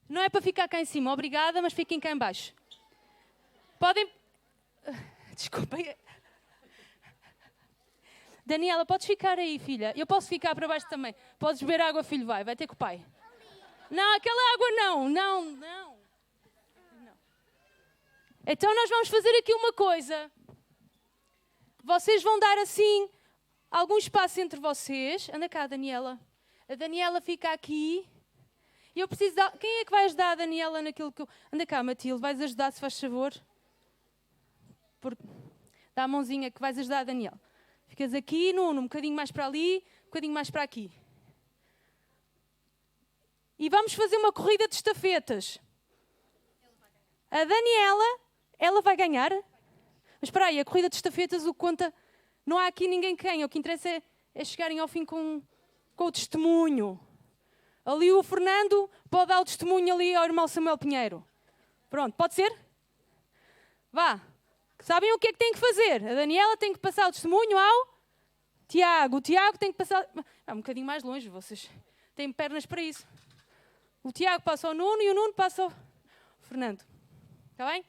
Não é para ficar cá em cima, obrigada, mas fiquem cá em baixo. Podem... Desculpem. Daniela, podes ficar aí, filha. Eu posso ficar para baixo também. Podes beber água, filho, vai ter com o pai. Não, aquela água não. Então nós vamos fazer aqui uma coisa. Vocês vão dar assim algum espaço entre vocês. Anda cá, Daniela. A Daniela fica aqui. E eu preciso dar... Quem é que vai ajudar a Daniela naquilo que eu... Anda cá, Matilde, vais ajudar, se faz favor. Dá a mãozinha que vais ajudar a Daniela. Ficas aqui, Nuno, um bocadinho mais para ali, um bocadinho mais para aqui. E vamos fazer uma corrida de estafetas. A Daniela, ela vai ganhar? Mas espera aí, a corrida de estafetas, o que conta... Não há aqui ninguém que ganha. O que interessa é chegarem ao fim com o testemunho. Ali o Fernando pode dar o testemunho ali ao irmão Samuel Pinheiro. Pronto, pode ser? Vá. Sabem o que é que tem que fazer? A Daniela tem que passar o testemunho ao Tiago. O Tiago tem que passar... um bocadinho mais longe, vocês têm pernas para isso. O Tiago passa ao Nuno e o Nuno passa ao Fernando. Está bem?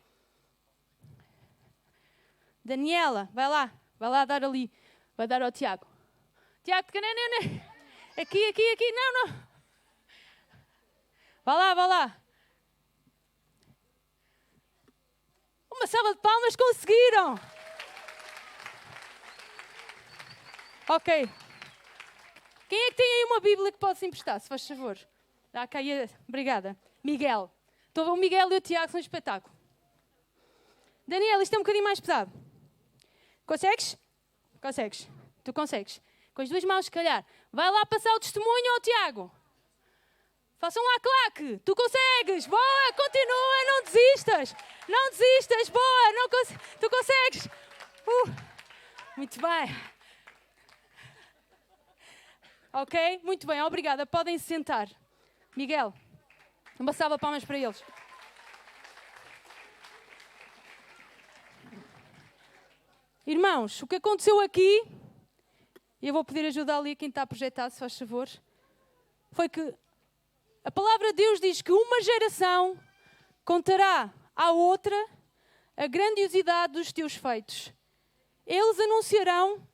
Daniela, vai lá dar ali. Vai dar ao Tiago. Tiago, aqui, não. Vá lá. Uma salva de palmas, conseguiram! Ok. Quem é que tem aí uma Bíblia que pode se emprestar, se faz favor? Dá cá aí, obrigada. Miguel. O Miguel e o Tiago são um espetáculo. Daniela, isto é um bocadinho mais pesado. Consegues? Consegues. Tu consegues. Com as duas mãos, se calhar. Vai lá passar o testemunho ao Tiago. Façam lá claque. Tu consegues. Boa, continua, não desistas. Boa, tu consegues. Muito bem. Ok, muito bem, obrigada. Podem se sentar. Miguel, uma salva de palmas para eles. Irmãos, o que aconteceu aqui, e eu vou pedir ajuda ali a quem está a projetar, se faz favor, foi que a palavra de Deus diz que uma geração contará à outra a grandiosidade dos teus feitos. Eles anunciarão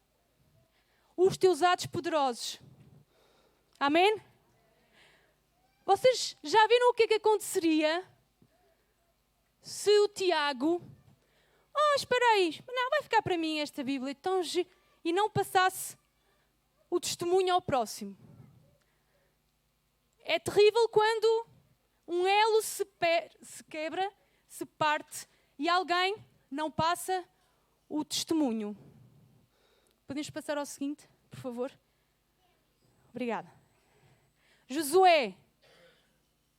os teus atos poderosos. Amém? Vocês já viram o que é que aconteceria se o Tiago... espera aí. Não, vai ficar para mim esta Bíblia. E não passasse o testemunho ao próximo. É terrível quando um elo se quebra, se parte e alguém não passa o testemunho. Podemos passar ao seguinte, por favor? Obrigada. Josué.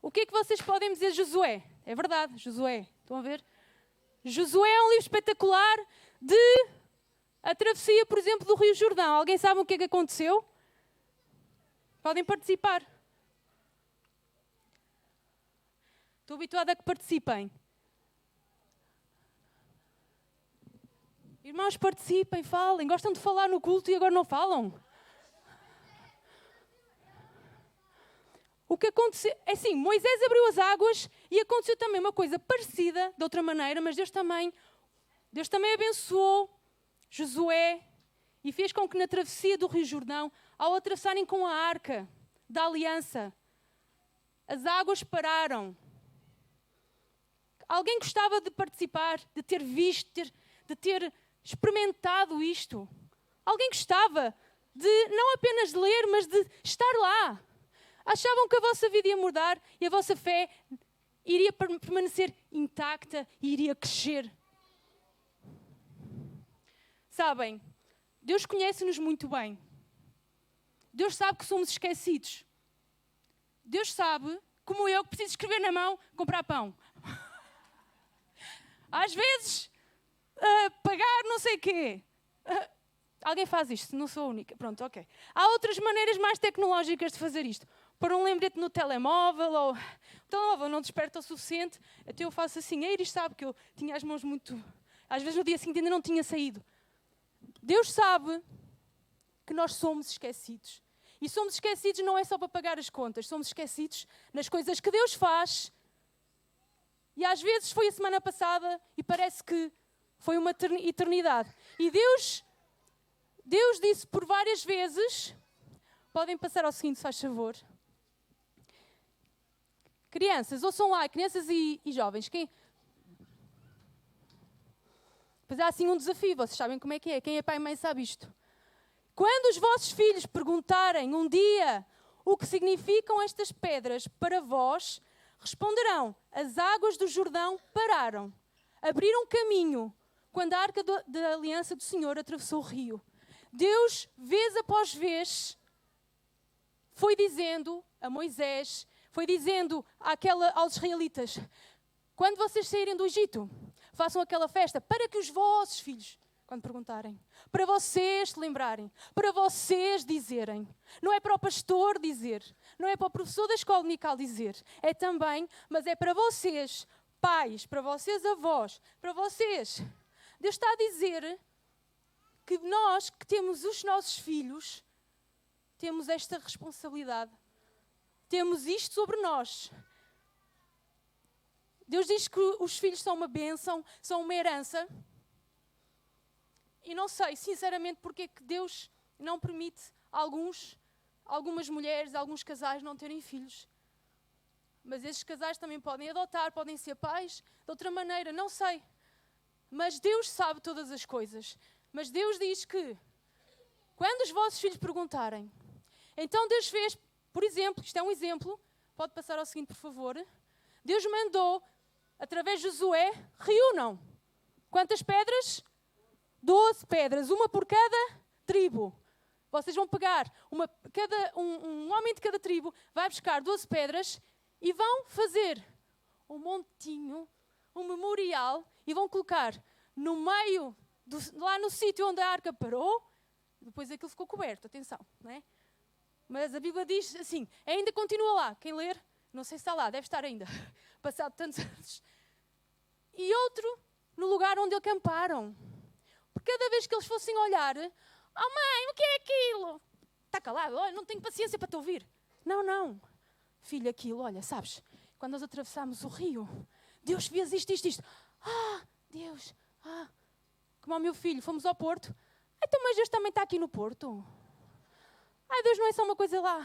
O que é que vocês podem dizer de Josué? É verdade, Josué. Estão a ver? Josué é um livro espetacular de a travessia, por exemplo, do Rio Jordão. Alguém sabe o que é que aconteceu? Podem participar. Estou habituada a que participem. Irmãos, participem, falem. Gostam de falar no culto e agora não falam? O que aconteceu... É assim, Moisés abriu as águas e aconteceu também uma coisa parecida, de outra maneira, mas Deus também abençoou Josué e fez com que na travessia do Rio Jordão, ao atravessarem com a arca da aliança, as águas pararam. Alguém gostava de participar, de ter visto, de ter experimentado isto? Alguém gostava de não apenas ler, mas de estar lá? Achavam que a vossa vida ia mudar e a vossa fé iria permanecer intacta e iria crescer? Sabem, Deus conhece-nos muito bem. Deus sabe que somos esquecidos. Deus sabe, como eu, que preciso escrever na mão, comprar pão. Às vezes, pagar não sei o quê. Alguém faz isto, não sou a única. Pronto, ok. Há outras maneiras mais tecnológicas de fazer isto. Pôr um lembrete no telemóvel, ou o telemóvel não desperta o suficiente, até eu faço assim. A Iris sabe que eu tinha as mãos muito... Às vezes no dia seguinte ainda não tinha saído. Deus sabe que nós somos esquecidos. E somos esquecidos não é só para pagar as contas, somos esquecidos nas coisas que Deus faz E às vezes foi a semana passada e parece que foi uma eternidade. E Deus disse por várias vezes, podem passar ao seguinte, se faz favor. Crianças, ouçam lá, crianças e jovens. Pois há assim um desafio, vocês sabem como é que é. Quem é pai e mãe sabe isto. Quando os vossos filhos perguntarem um dia o que significam estas pedras para vós, responderão, as águas do Jordão pararam, abriram caminho quando a arca da aliança do Senhor atravessou o rio. Deus, vez após vez, foi dizendo a Moisés, foi dizendo aos israelitas, quando vocês saírem do Egito, façam aquela festa para que os vossos filhos, quando perguntarem, para vocês se lembrarem, para vocês dizerem. Não é para o pastor dizer, não é para o professor da escola dominical dizer, é também, mas é para vocês, pais, para vocês avós, para vocês. Deus está a dizer que nós que temos os nossos filhos, temos esta responsabilidade. Temos isto sobre nós. Deus diz que os filhos são uma bênção, são uma herança. E não sei, sinceramente, porque é que Deus não permite algumas mulheres, alguns casais não terem filhos. Mas esses casais também podem adotar, podem ser pais, de outra maneira, não sei. Mas Deus sabe todas as coisas. Mas Deus diz que, quando os vossos filhos perguntarem, então Deus fez, por exemplo, isto é um exemplo, pode passar ao seguinte, por favor. Deus mandou, através de Josué, reúnam. Quantas pedras? 12 pedras, uma por cada tribo. Vocês vão pegar, um homem de cada tribo vai buscar 12 pedras e vão fazer um montinho, um memorial, e vão colocar no meio, lá no sítio onde a arca parou, depois aquilo ficou coberto, atenção, não é? Mas a Bíblia diz assim, ainda continua lá, quem ler, não sei se está lá, deve estar ainda, passado tantos anos. E outro no lugar onde acamparam. Porque cada vez que eles fossem olhar, oh mãe, o que é aquilo? Está calado, olha, não tenho paciência para te ouvir. Não, filho, aquilo, olha, sabes, quando nós atravessámos o rio, Deus fez isto. Deus, como ao meu filho, fomos ao Porto. Então, mas Deus também está aqui no Porto. Deus não é só uma coisa lá.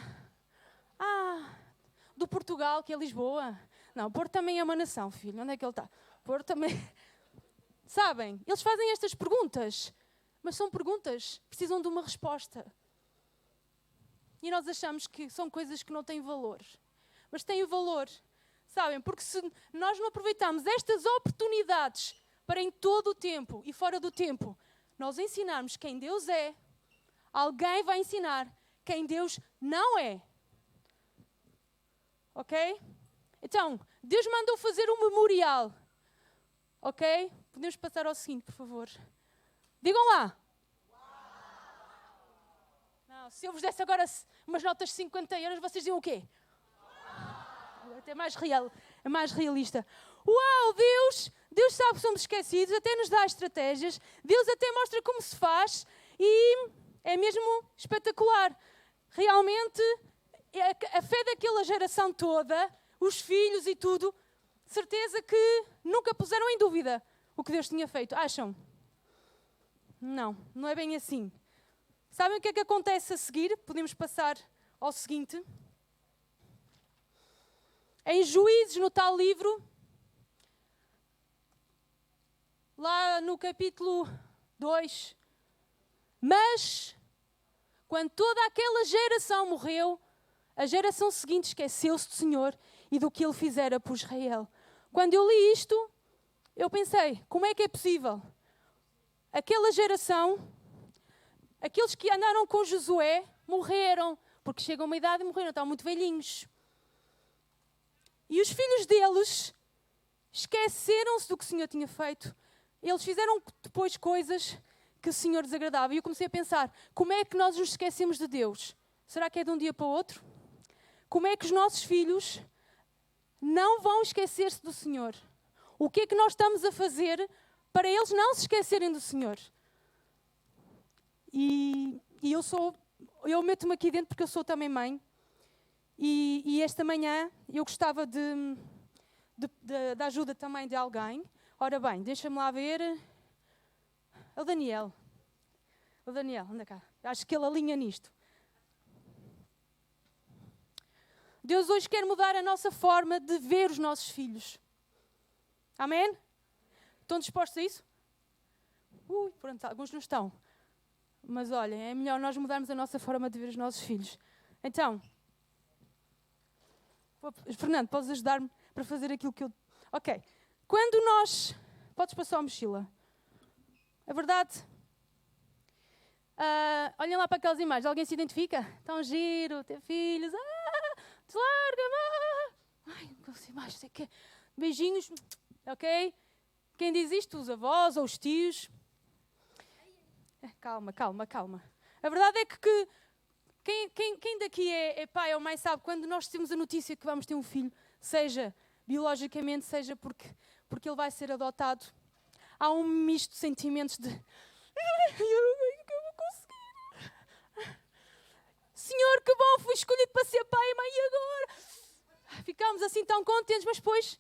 Do Portugal, que é Lisboa. Não, o Porto também é uma nação, filho. Onde é que ele está? Porto também... Sabem, eles fazem estas perguntas, mas são perguntas que precisam de uma resposta. E nós achamos que são coisas que não têm valor. Mas têm valor, sabem? Porque se nós não aproveitarmos estas oportunidades para em todo o tempo e fora do tempo, nós ensinarmos quem Deus é, alguém vai ensinar quem Deus não é. Ok? Então, Deus mandou fazer um memorial. Ok? Podemos passar ao seguinte, por favor. Digam lá. Não, se eu vos desse agora umas notas de 50 euros, vocês diziam o quê? É mais real, é mais realista. Uau, Deus sabe que somos esquecidos, até nos dá estratégias, Deus até mostra como se faz e é mesmo espetacular. Realmente, a fé daquela geração toda, os filhos e tudo, certeza que nunca puseram em dúvida o que Deus tinha feito. Acham? Não é bem assim. Sabem o que é que acontece a seguir? Podemos passar ao seguinte. Em Juízes, no tal livro, lá no capítulo 2, mas quando toda aquela geração morreu, a geração seguinte esqueceu-se do Senhor e do que Ele fizera por Israel. Quando eu li isto, eu pensei, como é que é possível? Aquela geração, aqueles que andaram com Josué, morreram, porque chegam a uma idade e morreram, estavam muito velhinhos. E os filhos deles esqueceram-se do que o Senhor tinha feito. Eles fizeram depois coisas que o Senhor desagradava. E eu comecei a pensar, como é que nós nos esquecemos de Deus? Será que é de um dia para o outro? Como é que os nossos filhos não vão esquecer-se do Senhor? O que é que nós estamos a fazer para eles não se esquecerem do Senhor? E eu meto-me aqui dentro porque eu sou também mãe. E esta manhã eu gostava de da ajuda também de alguém. Ora bem, deixa-me lá ver. O Daniel. O Daniel, anda cá. Acho que ele alinha nisto. Deus hoje quer mudar a nossa forma de ver os nossos filhos. Amém? Estão dispostos a isso? Pronto, alguns não estão. Mas olhem, é melhor nós mudarmos a nossa forma de ver os nossos filhos. Então, Fernando, podes ajudar-me para fazer aquilo que eu... Ok. Quando nós... Podes passar a mochila. É verdade? Olhem lá para aquelas imagens. Alguém se identifica? Tão giro, ter filhos. Deslarga-me. Ai, aquelas imagens, sei que... Beijinhos. Ok? Quem diz isto? Os avós ou os tios? Calma. A verdade é que quem daqui é pai ou mãe sabe quando nós temos a notícia que vamos ter um filho, seja biologicamente, seja porque ele vai ser adotado, há um misto de sentimentos de eu vou conseguir. Senhor, que bom, fui escolhido para ser pai e mãe e agora? Ficámos assim tão contentes, mas depois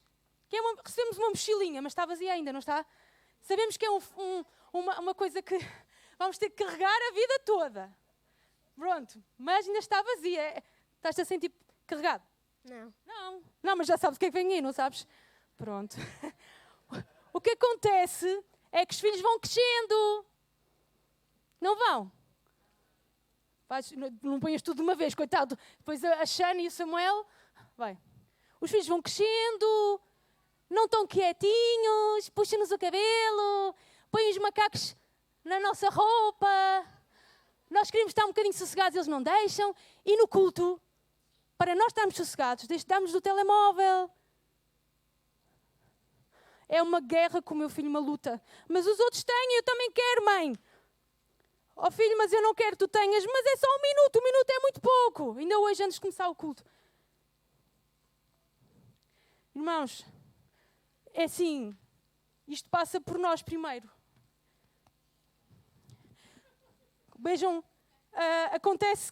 recebemos uma mochilinha, mas está vazia ainda, não está? Sabemos que é uma coisa que vamos ter que carregar a vida toda. Pronto, mas ainda está vazia. Estás-te a sentir carregado? Não, mas já sabes o que é que vem aí, não sabes? Pronto. O que acontece é que os filhos vão crescendo. Não vão? Não ponhas tudo de uma vez, coitado. Depois a Shani e o Samuel... Vai. Os filhos vão crescendo, não estão quietinhos, puxam-nos o cabelo, põem os macacos na nossa roupa. Nós queremos estar um bocadinho sossegados, eles não deixam. E no culto, para nós estarmos sossegados, damos do telemóvel. É uma guerra com o meu filho, uma luta. Mas os outros têm, eu também quero, mãe. Oh filho, mas eu não quero que tu tenhas. Mas é só um minuto é muito pouco. Ainda hoje, antes de começar o culto. Irmãos, é assim, isto passa por nós primeiro. Vejam, acontece...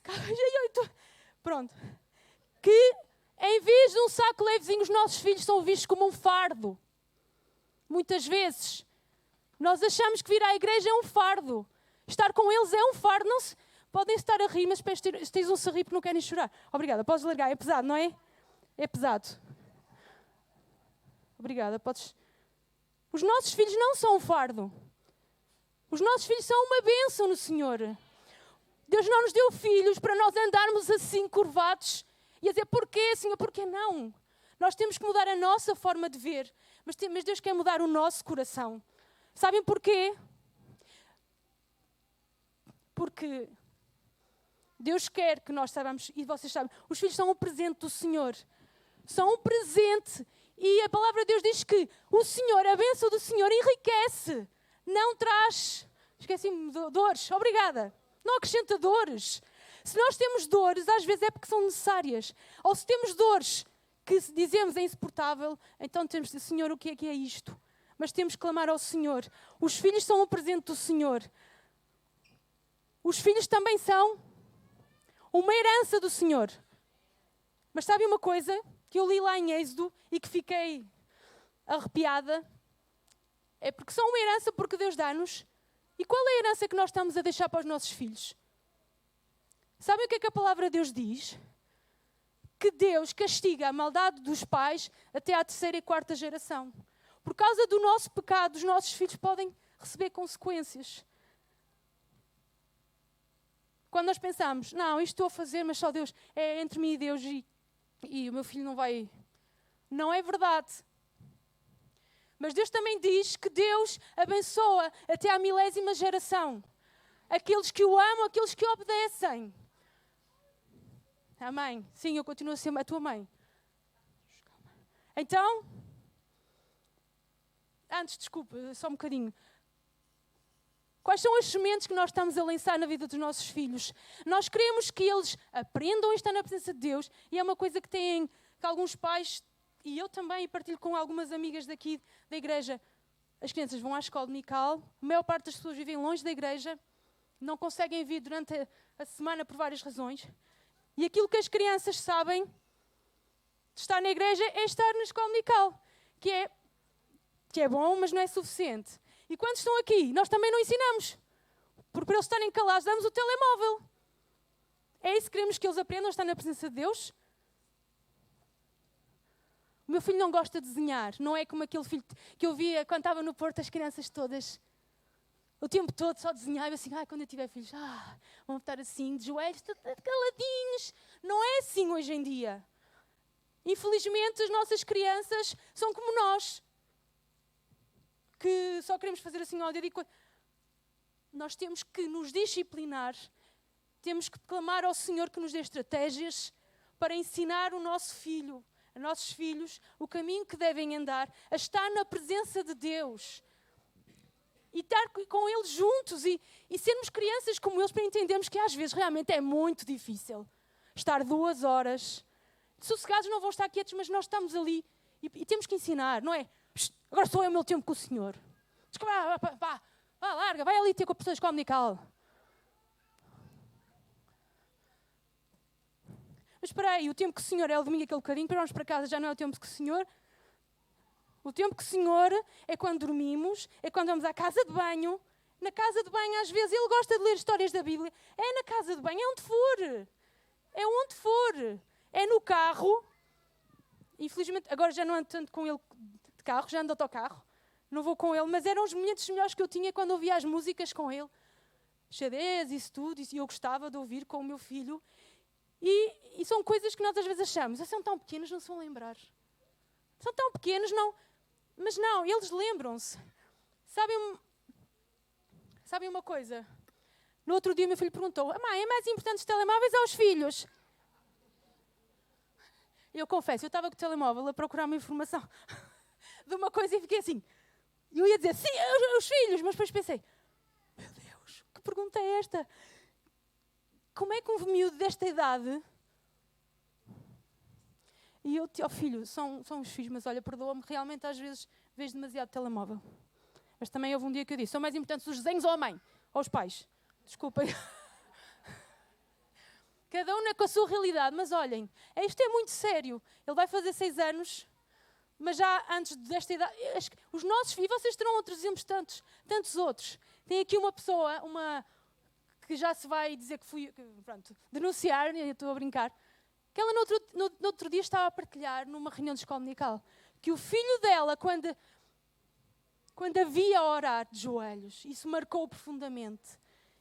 Pronto. Que, em vez de um saco levezinho, os nossos filhos são vistos como um fardo. Muitas vezes, nós achamos que vir à igreja é um fardo. Estar com eles é um fardo. Não se... Podem estar a rir, mas tens um sorriso porque não querem chorar. Obrigada, podes largar. É pesado, não é? É pesado. Obrigada, podes... Os nossos filhos não são um fardo. Os nossos filhos são uma bênção no Senhor. Deus não nos deu filhos para nós andarmos assim curvados e a dizer, porquê, Senhor, porquê não? Nós temos que mudar a nossa forma de ver, mas Deus quer mudar o nosso coração. Sabem porquê? Porque Deus quer que nós saibamos, e vocês sabem, os filhos são um presente do Senhor. São um presente. E a palavra de Deus diz que o Senhor, a bênção do Senhor enriquece. Não traz, esqueci-me, dores. Obrigada. Não acrescenta dores. Se nós temos dores, às vezes é porque são necessárias. Ou se temos dores que dizemos é insuportável, então temos de dizer, Senhor, o que é isto? Mas temos que clamar ao Senhor. Os filhos são um presente do Senhor. Os filhos também são uma herança do Senhor. Mas sabem uma coisa que eu li lá em Êxodo e que fiquei arrepiada? É porque são uma herança porque Deus dá-nos. E qual é a herança que nós estamos a deixar para os nossos filhos? Sabem o que é que a palavra de Deus diz? Que Deus castiga a maldade dos pais até à 3ª e 4ª geração. Por causa do nosso pecado, os nossos filhos podem receber consequências. Quando nós pensamos, não, isto estou a fazer, mas só Deus, é entre mim e Deus e o meu filho não vai... Não é verdade. Mas Deus também diz que Deus abençoa até à 1000ª geração. Aqueles que o amam, aqueles que obedecem. Amém. Sim, eu continuo a ser a tua mãe. Então, desculpa, só um bocadinho. Quais são as sementes que nós estamos a lançar na vida dos nossos filhos? Nós queremos que eles aprendam a estar na presença de Deus. E é uma coisa que alguns pais, e eu também partilho com algumas amigas daqui da igreja. As crianças vão à escola dominical, a maior parte das pessoas vivem longe da igreja, não conseguem vir durante a semana por várias razões. E aquilo que as crianças sabem de estar na igreja é estar na escola dominical. que é bom, mas não é suficiente. E quando estão aqui, nós também não ensinamos. Porque para eles estarem calados, damos o telemóvel. É isso que queremos que eles aprendam a estar na presença de Deus? O meu filho não gosta de desenhar. Não é como aquele filho que eu via quando estava no Porto, as crianças todas, o tempo todo só desenhava assim, quando eu tiver filhos, vão estar assim, de joelhos, caladinhos. Não é assim hoje em dia. Infelizmente, as nossas crianças são como nós, que só queremos fazer assim ao dedo e nós temos que nos disciplinar, temos que clamar ao Senhor que nos dê estratégias para ensinar o nosso filho, a nossos filhos, o caminho que devem andar, a estar na presença de Deus. E estar com eles juntos e sermos crianças como eles para entendermos que às vezes realmente é muito difícil estar 2 horas. Sossegados não vão estar quietos, mas nós estamos ali e temos que ensinar, não é? Agora só é o meu tempo com o Senhor. Larga, vai ali ter com a pessoa comunical. Mas espera aí, o tempo que o Senhor é o domingo aquele bocadinho, para vamos para casa, já não é o tempo que o Senhor. O tempo que o Senhor é quando dormimos, é quando vamos à casa de banho. Na casa de banho, às vezes, ele gosta de ler histórias da Bíblia. É na casa de banho, é onde for. É onde for. É no carro. Infelizmente, agora já não ando tanto com ele de carro, já ando de autocarro. Não vou com ele, mas eram os momentos melhores que eu tinha quando ouvia as músicas com ele. Xadrez, isso tudo, e eu gostava de ouvir com o meu filho. E são coisas que nós às vezes achamos, são tão pequenos, não se vão lembrar. São tão pequenos, não. Mas não, eles lembram-se. Sabem uma coisa? No outro dia, meu filho perguntou: mãe, é mais importante os telemóveis ou os filhos? Eu confesso, eu estava com o telemóvel a procurar uma informação de uma coisa e fiquei assim. Eu ia dizer, sim, os filhos, mas depois pensei, meu Deus, que pergunta é esta? Como é que um miúdo desta idade... E eu, filho, são os filhos, mas olha, perdoa-me, realmente às vezes vejo demasiado telemóvel. Mas também houve um dia que eu disse, são mais importantes os desenhos ou a mãe? Ou os pais? Desculpem. Cada um é com a sua realidade, mas olhem, isto é muito sério. Ele vai fazer 6 anos, mas já antes desta idade, os nossos filhos, vocês terão outros exemplos, tantos outros. Tem aqui uma pessoa, que já se vai dizer que fui, denunciar, eu estou a brincar, que ela no outro dia estava a partilhar numa reunião de escola dominical, que o filho dela, quando a via orar de joelhos, isso marcou profundamente.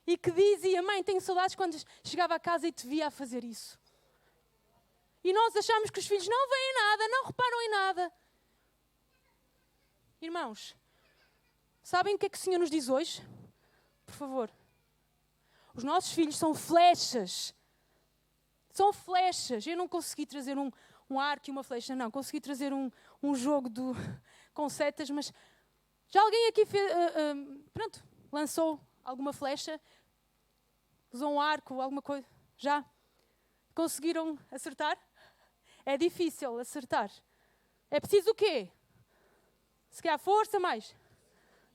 E que dizia, mãe, tenho saudades quando chegava a casa e te via a fazer isso. E nós achamos que os filhos não veem nada, não reparam em nada. Irmãos, sabem o que é que o Senhor nos diz hoje? Por favor. Os nossos filhos são flechas. São flechas. Eu não consegui trazer um arco e uma flecha, não. Consegui trazer um jogo com setas, mas já alguém aqui lançou alguma flecha? Usou um arco, alguma coisa? Já? Conseguiram acertar? É difícil acertar. É preciso o quê? Se calhar força, mais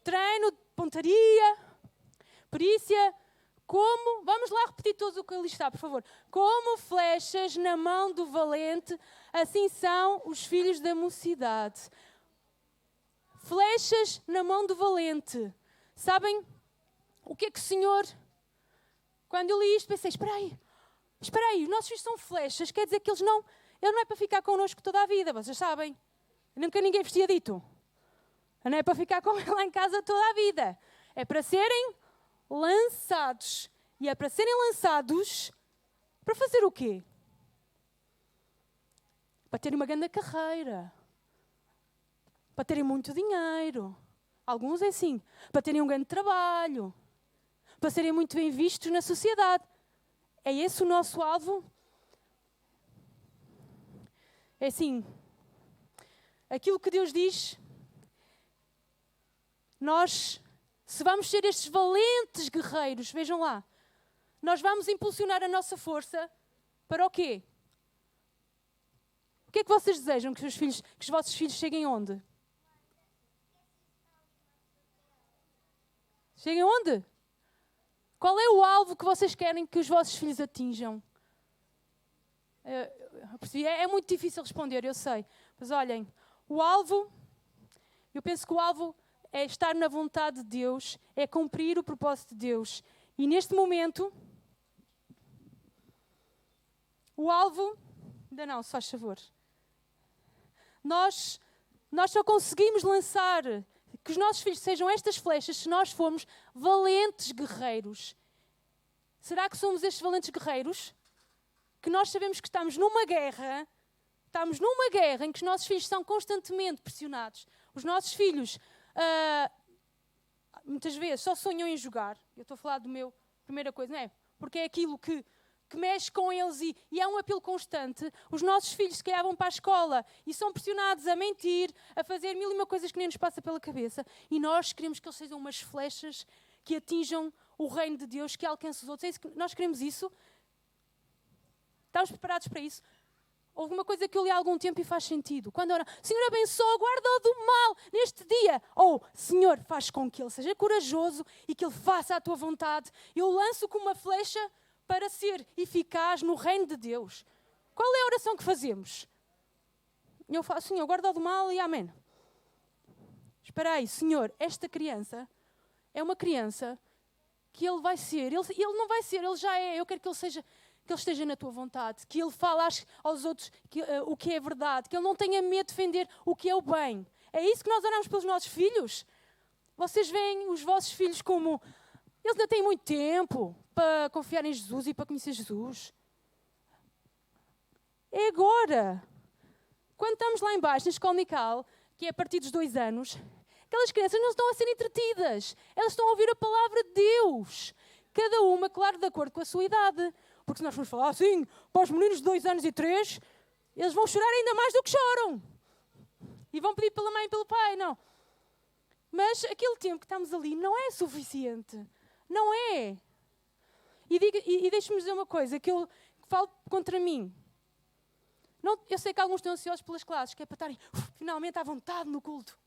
treino, pontaria, perícia. Como, vamos lá repetir tudo o que ali está, por favor. Como flechas na mão do valente, assim são os filhos da mocidade. Flechas na mão do valente. Sabem o que é que o Senhor... Quando eu li isto, pensei, espera aí, os nossos filhos são flechas, quer dizer que ele não é para ficar connosco toda a vida, vocês sabem. Nunca ninguém vos tinha dito. Não é para ficar com ele lá em casa toda a vida. É para serem lançados. E é para serem lançados para fazer o quê? Para terem uma grande carreira. Para terem muito dinheiro. Alguns é assim. Para terem um grande trabalho. Para serem muito bem vistos na sociedade. É esse o nosso alvo? É assim, aquilo que Deus diz, nós, se vamos ser estes valentes guerreiros, vejam lá, nós vamos impulsionar a nossa força para o quê? O que é que vocês desejam que os vossos filhos cheguem onde? Cheguem onde? Qual é o alvo que vocês querem que os vossos filhos atinjam? É muito difícil responder, eu sei. Mas olhem, o alvo Eu penso que o alvo é estar na vontade de Deus, é cumprir o propósito de Deus. E neste momento, o alvo... Ainda não, se faz favor. Nós só conseguimos lançar que os nossos filhos sejam estas flechas se nós formos valentes guerreiros. Será que somos estes valentes guerreiros? Que nós sabemos que estamos numa guerra em que os nossos filhos são constantemente pressionados. Os nossos filhos, muitas vezes, só sonham em jogar. Eu estou a falar do meu, primeira coisa, não é? Porque é aquilo que mexe com eles e é um apelo constante. Os nossos filhos se calhar vão para a escola e são pressionados a mentir, a fazer mil e uma coisas que nem nos passa pela cabeça. E nós queremos que eles sejam umas flechas que atinjam o reino de Deus, que alcancem os outros. É isso que nós queremos isso? Estamos preparados para isso? Houve uma coisa que eu li há algum tempo e faz sentido. Quando ora, Senhor, abençoa, guarda-o do mal neste dia. Ou, Senhor, faz com que ele seja corajoso e que ele faça a tua vontade. Eu lanço como uma flecha para ser eficaz no reino de Deus. Qual é a oração que fazemos? Eu faço, Senhor, guarda-o do mal e amém. Espera aí, Senhor, esta criança é uma criança que ele vai ser. Ele não vai ser, ele já é. Eu quero que ele esteja na tua vontade, que ele fale aos outros o que é verdade, que ele não tenha medo de defender o que é o bem. É isso que nós oramos pelos nossos filhos? Vocês veem os vossos filhos como... Eles ainda têm muito tempo para confiar em Jesus e para conhecer Jesus. É agora. Quando estamos lá embaixo, na escola Mical, que é a partir dos 2 anos, aquelas crianças não estão a ser entretidas. Elas estão a ouvir a palavra de Deus. Cada uma, claro, de acordo com a sua idade. Porque se nós formos falar assim, para os meninos de 2 anos e 3, eles vão chorar ainda mais do que choram. E vão pedir pela mãe e pelo pai, não. Mas aquele tempo que estamos ali não é suficiente. Não é. E deixe-me dizer uma coisa, que eu falo contra mim. Não, eu sei que alguns estão ansiosos pelas classes, que é para estarem finalmente à vontade no culto.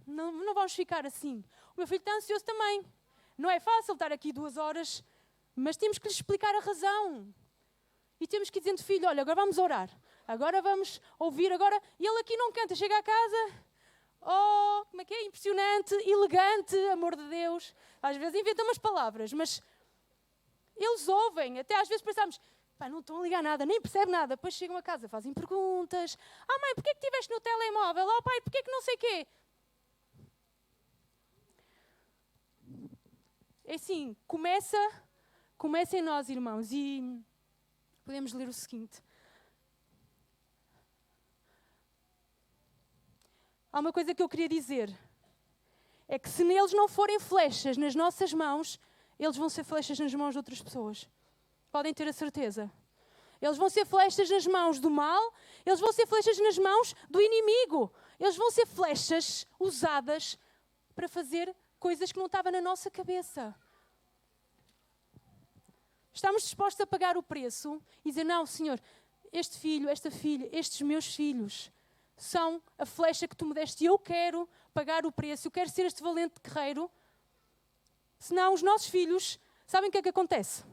Não vamos ficar assim. O meu filho está ansioso também. Não é fácil estar aqui 2 horas, mas temos que lhes explicar a razão. E temos que ir dizendo, filho, olha, agora vamos orar. Agora vamos ouvir, agora... E ele aqui não canta, chega a casa... Oh, como é que é? Impressionante, elegante, amor de Deus. Às vezes inventam umas palavras, mas eles ouvem. Até às vezes pensamos, pá, não estão a ligar nada, nem percebe nada. Depois chegam a casa, fazem perguntas. Ah, mãe, porquê que estiveste no telemóvel? Oh, pai, porquê que não sei o quê? É assim, começa em nós, irmãos. E podemos ler o seguinte. Há uma coisa que eu queria dizer, é que se neles não forem flechas nas nossas mãos, eles vão ser flechas nas mãos de outras pessoas. Podem ter a certeza. Eles vão ser flechas nas mãos do mal, eles vão ser flechas nas mãos do inimigo. Eles vão ser flechas usadas para fazer coisas que não estavam na nossa cabeça. Estamos dispostos a pagar o preço e dizer, não, Senhor, este filho, esta filha, estes meus filhos... são a flecha que tu me deste e eu quero pagar o preço, eu quero ser este valente guerreiro. Senão os nossos filhos, sabem o que é que acontece?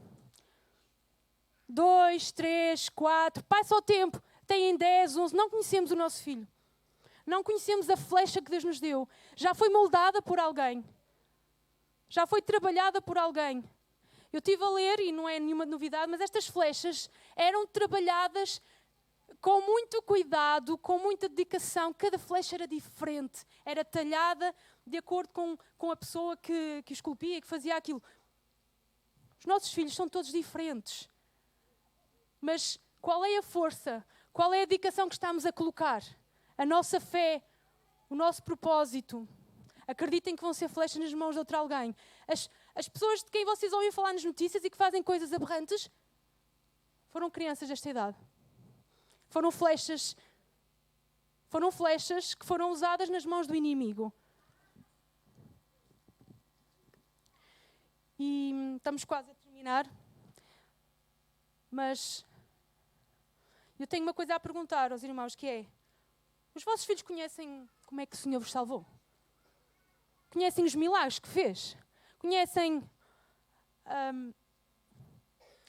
2, 3, 4, passa o tempo, têm 10, 11, não conhecemos o nosso filho. Não conhecemos a flecha que Deus nos deu. Já foi moldada por alguém. Já foi trabalhada por alguém. Eu estive a ler, e não é nenhuma novidade, mas estas flechas eram trabalhadas com muito cuidado, com muita dedicação. Cada flecha era diferente. Era talhada de acordo com a pessoa que esculpia, que fazia aquilo. Os nossos filhos são todos diferentes. Mas qual é a força? Qual é a dedicação que estamos a colocar? A nossa fé, o nosso propósito. Acreditem que vão ser flechas nas mãos de outro alguém. As pessoas de quem vocês ouvem falar nas notícias e que fazem coisas aberrantes foram crianças desta idade. Foram flechas que foram usadas nas mãos do inimigo. E estamos quase a terminar. Mas eu tenho uma coisa a perguntar aos irmãos, que é: os vossos filhos conhecem como é que o Senhor vos salvou? Conhecem os milagres que fez? Conhecem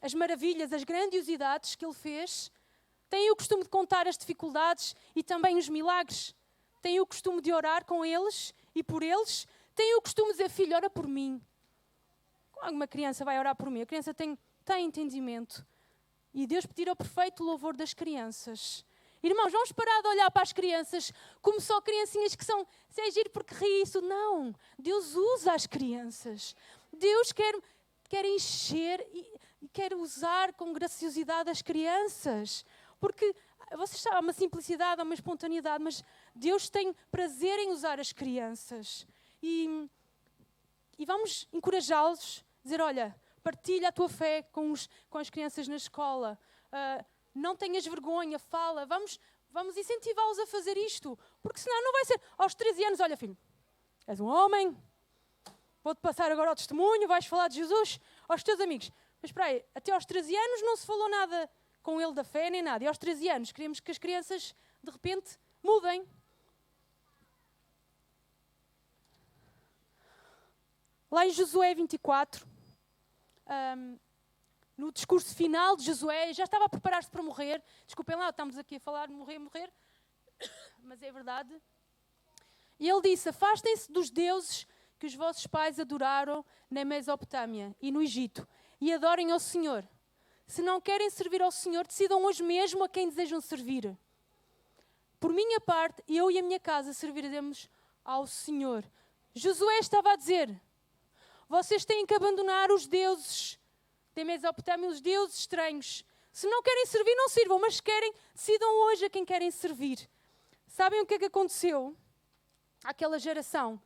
as maravilhas, as grandiosidades que Ele fez? Têm o costume de contar as dificuldades e também os milagres têm o costume de orar com eles e por eles, têm o costume de dizer, filho, ora por mim. Como uma criança vai orar por mim? A criança tem entendimento. E Deus pedirá o perfeito louvor das crianças. Irmãos, vamos parar de olhar para as crianças como só criancinhas que são, se é giro porque ri isso. Não, Deus usa as crianças. Deus quer encher e quer usar com graciosidade as crianças. Porque, vocês sabem, há uma simplicidade, há uma espontaneidade, mas Deus tem prazer em usar as crianças. E vamos encorajá-los, dizer, olha, partilha a tua fé com as crianças na escola. Não tenhas vergonha, fala. Vamos incentivá-los a fazer isto. Porque senão não vai ser aos 13 anos, olha filho, és um homem, vou-te passar agora o testemunho, vais falar de Jesus aos teus amigos. Mas espera aí, até aos 13 anos não se falou nada com ele da fé nem nada. E aos 13 anos queremos que as crianças, de repente, mudem. Lá em Josué 24, no discurso final de Josué, já estava a preparar-se para morrer. Desculpem lá, estamos aqui a falar de morrer, mas é verdade. E ele disse, afastem-se dos deuses que os vossos pais adoraram na Mesopotâmia e no Egito, e adorem ao Senhor. Se não querem servir ao Senhor, decidam hoje mesmo a quem desejam servir. Por minha parte, eu e a minha casa serviremos ao Senhor. Josué estava a dizer, vocês têm que abandonar os deuses da Mesopotâmia, os deuses estranhos. Se não querem servir, não sirvam, mas se querem, decidam hoje a quem querem servir. Sabem o que é que aconteceu àquela geração?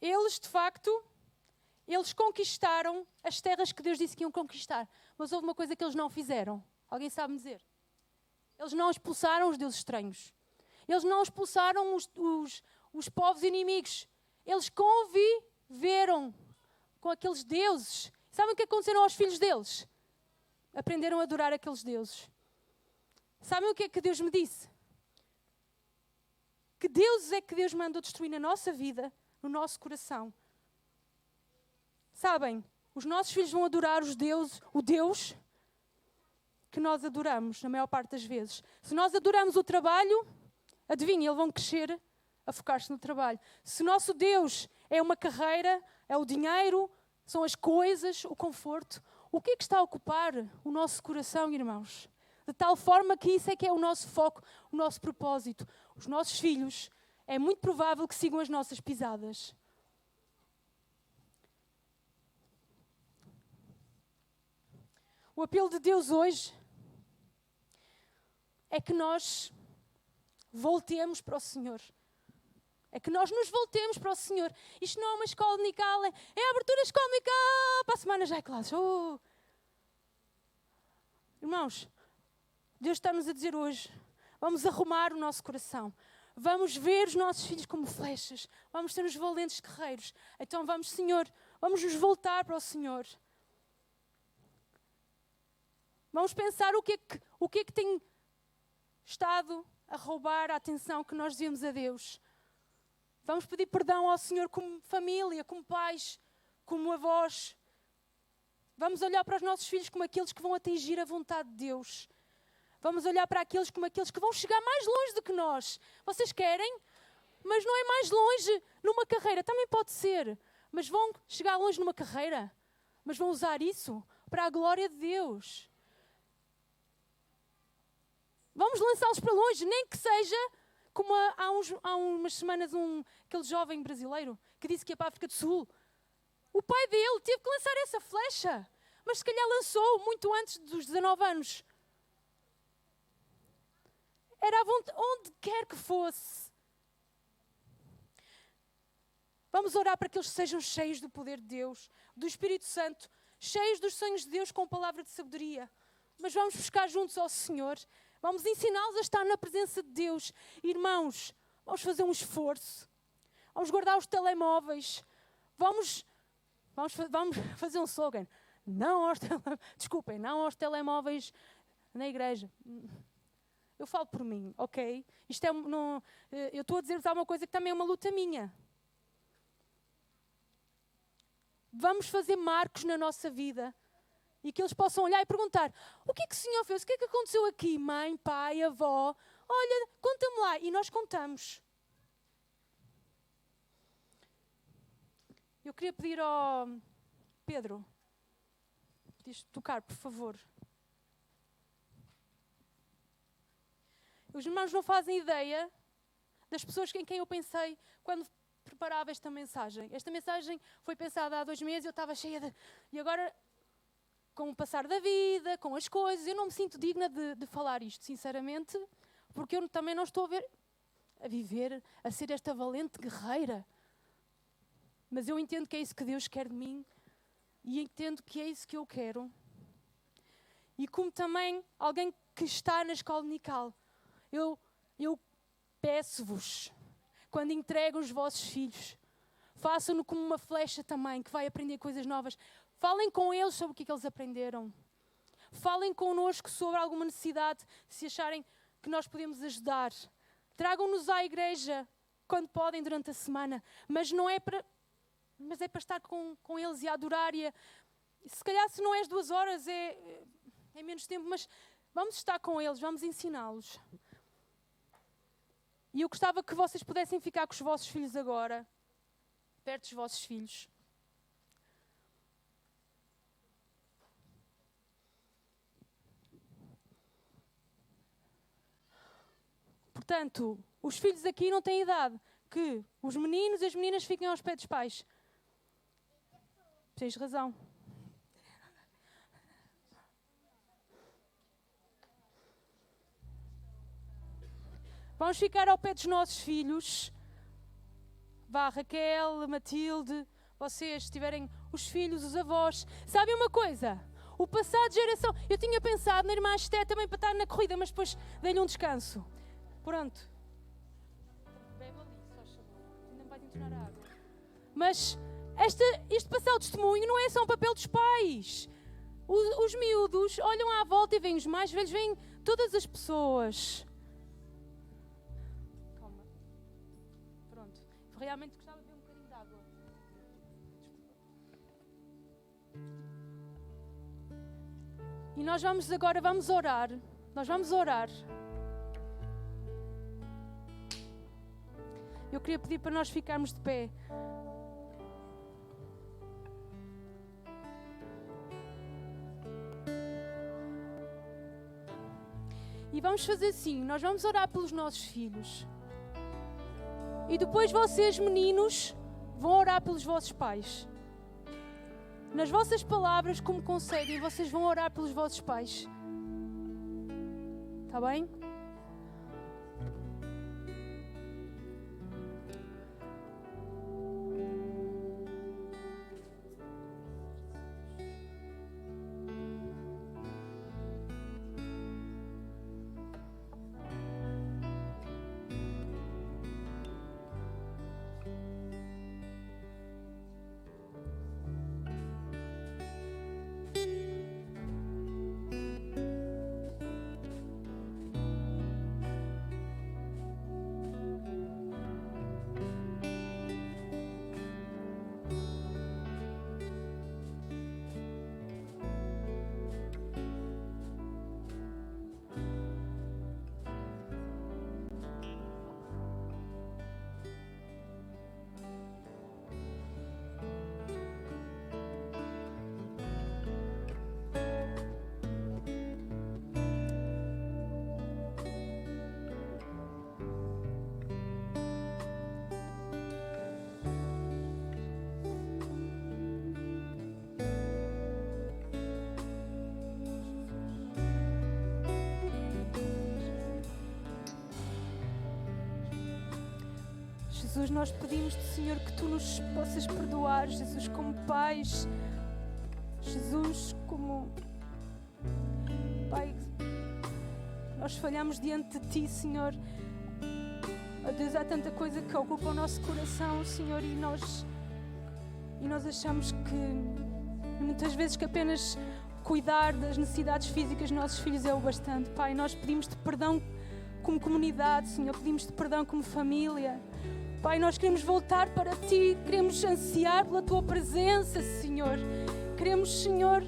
Eles, de facto, eles conquistaram as terras que Deus disse que iam conquistar. Mas houve uma coisa que eles não fizeram. Alguém sabe me dizer? Eles não expulsaram os deuses estranhos. Eles não expulsaram os povos inimigos. Eles conviveram com aqueles deuses. Sabem o que aconteceu aos filhos deles? Aprenderam a adorar aqueles deuses. Sabem o que é que Deus me disse? Que deuses é que Deus mandou destruir na nossa vida, no nosso coração? Sabem, os nossos filhos vão adorar o Deus que nós adoramos, na maior parte das vezes. Se nós adoramos o trabalho, adivinhem, eles vão crescer a focar-se no trabalho. Se o nosso Deus é uma carreira, é o dinheiro, são as coisas, o conforto, o que é que está a ocupar o nosso coração, irmãos? De tal forma que isso é que é o nosso foco, o nosso propósito. Os nossos filhos, é muito provável que sigam as nossas pisadas. O apelo de Deus hoje é que nós voltemos para o Senhor. É que nós nos voltemos para o Senhor. Isto não é uma escola dominical, é a abertura da escola dominical. Para a semana já é classe. Irmãos, Deus está-nos a dizer hoje, vamos arrumar o nosso coração. Vamos ver os nossos filhos como flechas. Vamos ser os valentes guerreiros. Então vamos, Senhor, vamos nos voltar para o Senhor. Vamos pensar o que é que tem estado a roubar a atenção que nós devemos a Deus. Vamos pedir perdão ao Senhor como família, como pais, como avós. Vamos olhar para os nossos filhos como aqueles que vão atingir a vontade de Deus. Vamos olhar para aqueles como aqueles que vão chegar mais longe do que nós. Vocês querem? Mas não é mais longe numa carreira. Também pode ser. Mas vão chegar longe numa carreira. Mas vão usar isso para a glória de Deus. Vamos lançá-los para longe, nem que seja como há umas semanas aquele jovem brasileiro que disse que ia para a África do Sul. O pai dele teve que lançar essa flecha, mas se calhar lançou muito antes dos 19 anos. Era onde quer que fosse. Vamos orar para que eles sejam cheios do poder de Deus, do Espírito Santo, cheios dos sonhos de Deus com palavra de sabedoria. Mas vamos buscar juntos ao Senhor. Vamos ensiná-los a estar na presença de Deus. Irmãos, vamos fazer um esforço. Vamos guardar os telemóveis. Vamos fazer um slogan. Desculpem, não aos telemóveis na igreja. Eu falo por mim, ok? Eu estou a dizer-vos alguma coisa que também é uma luta minha. Vamos fazer marcos na nossa vida. E que eles possam olhar e perguntar, o que é que o Senhor fez? O que é que aconteceu aqui? Mãe, pai, avó? Olha, conta-me lá. E nós contamos. Eu queria pedir ao Pedro, podias tocar, por favor. Os irmãos não fazem ideia das pessoas em quem eu pensei quando preparava esta mensagem. Esta mensagem foi pensada há 2 meses, eu estava cheia de... E agora, com o passar da vida, com as coisas, eu não me sinto digna de falar isto, sinceramente, porque eu também não estou a viver, a ser esta valente guerreira. Mas eu entendo que é isso que Deus quer de mim e entendo que é isso que eu quero. E como também alguém que está na escola dominical, eu peço-vos, quando entregam os vossos filhos, façam-no como uma flecha também, que vai aprender coisas novas. Falem com eles sobre o que eles aprenderam. Falem connosco sobre alguma necessidade, se acharem que nós podemos ajudar. Tragam-nos à igreja quando podem durante a semana, mas é para estar com eles e a adorar. Se calhar se não é as 2 horas, é menos tempo, mas vamos estar com eles, vamos ensiná-los. E eu gostava que vocês pudessem ficar com os vossos filhos agora, perto dos vossos filhos. Portanto, os filhos aqui não têm idade, que os meninos e as meninas fiquem aos pés dos pais. Tens razão. Vamos ficar ao pé dos nossos filhos. Vá, Raquel, Matilde, vocês, se tiverem os filhos, os avós. Sabem uma coisa? O passado de geração... Eu tinha pensado na irmã Esté também para estar na corrida, mas depois dei-lhe um descanso. Pronto. Bebe ali, só chamou. Ainda me vais entornar a água. Mas este passar o testemunho não é só um papel dos pais. Os miúdos olham à volta e veem os mais velhos, veem todas as pessoas. Realmente gostava de beber um bocadinho de água. E nós vamos orar. Nós vamos orar. Eu queria pedir para nós ficarmos de pé. E vamos fazer assim, nós vamos orar pelos nossos filhos. E depois vocês, meninos, vão orar pelos vossos pais. Nas vossas palavras, como conseguem, vocês vão orar pelos vossos pais. Está bem? Jesus, nós pedimos-te, Senhor, que Tu nos possas perdoar, Jesus, como pais, Jesus, como... Pai, nós falhamos diante de Ti, Senhor. Oh Deus, há tanta coisa que ocupa o nosso coração, Senhor, e nós achamos que muitas vezes que apenas cuidar das necessidades físicas dos nossos filhos é o bastante. Pai, nós pedimos-te perdão como comunidade, Senhor, pedimos-te perdão como família. Pai, nós queremos voltar para Ti, queremos ansiar pela Tua presença, Senhor. Queremos, Senhor,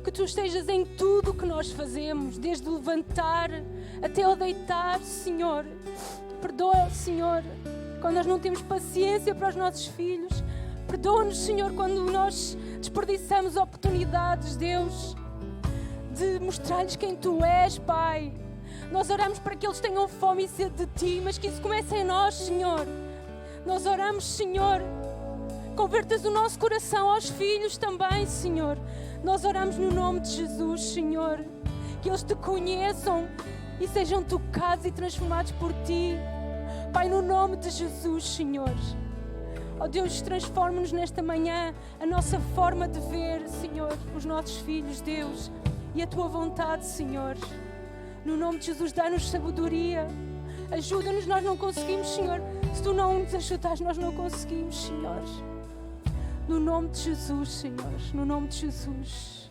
que Tu estejas em tudo o que nós fazemos, desde o levantar até o deitar, Senhor. Perdoa, Senhor, quando nós não temos paciência para os nossos filhos. Perdoa-nos, Senhor, quando nós desperdiçamos oportunidades, Deus, de mostrar-lhes quem Tu és, Pai. Nós oramos para que eles tenham fome e sede de Ti, mas que isso comece em nós, Senhor. Nós oramos, Senhor, convertas o nosso coração aos filhos também, Senhor. Nós oramos no nome de Jesus, Senhor, que eles Te conheçam e sejam tocados e transformados por Ti. Pai, no nome de Jesus, Senhor. Ó Deus, transforma-nos nesta manhã a nossa forma de ver, Senhor, os nossos filhos, Deus, e a Tua vontade, Senhor. No nome de Jesus, dá-nos sabedoria. Ajuda-nos, nós não conseguimos, Senhor. Se Tu não nos ajudares, nós não conseguimos, Senhor. No nome de Jesus, Senhor. No nome de Jesus.